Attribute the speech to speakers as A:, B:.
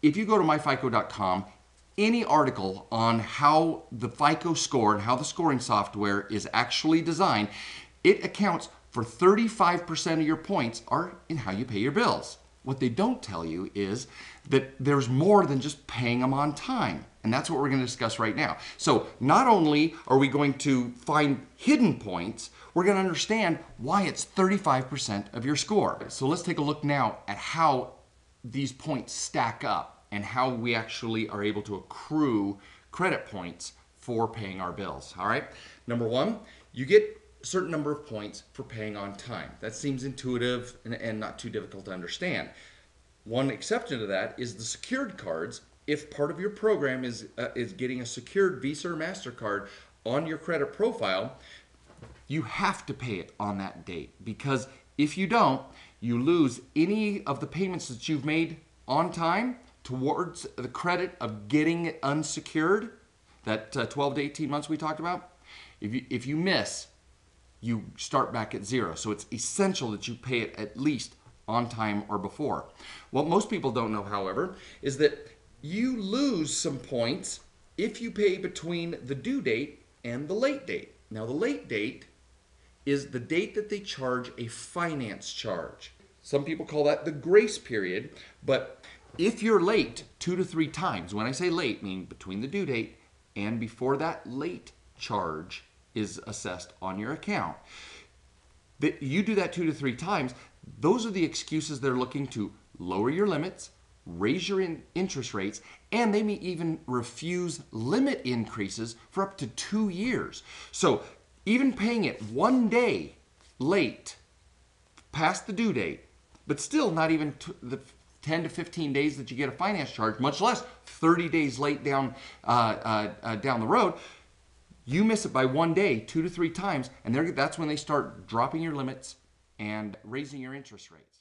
A: if you go to myfico.com, any article on how the FICO score and how the scoring software is actually designed, it accounts for 35% of your points are in how you pay your bills. What they don't tell you is that there's more than just paying them on time. And that's what we're going to discuss right now. So not only are we going to find hidden points, we're going to understand why it's 35% of your score. So let's take a look now at how these points stack up and how we actually are able to accrue credit points for paying our bills. All right. Number one, you get a certain number of points for paying on time. That seems intuitive and not too difficult to understand. One exception to that is the secured cards. If part of your program is getting a secured Visa or MasterCard on your credit profile, you have to pay it on that date, because if you don't, you lose any of the payments that you've made on time towards the credit of getting it unsecured, that 12 to 18 months we talked about. If you miss, you start back at zero. So it's essential that you pay it at least on time or before. What most people don't know, however, is that you lose some points if you pay between the due date and the late date. Now, the late date is the date that they charge a finance charge. Some people call that the grace period, but if you're late 2 to 3 times, when I say late, meaning between the due date and before that late charge is assessed on your account, that you do that 2 to 3 times, those are the excuses they're looking to lower your limits, raise your interest rates, and they may even refuse limit increases for up to 2 years. So even paying it 1 day late, past the due date, but still not even the 10 to 15 days that you get a finance charge, much less 30 days late down the road, you miss it by 1 day, 2 to 3 times, and that's when they start dropping your limits and raising your interest rates.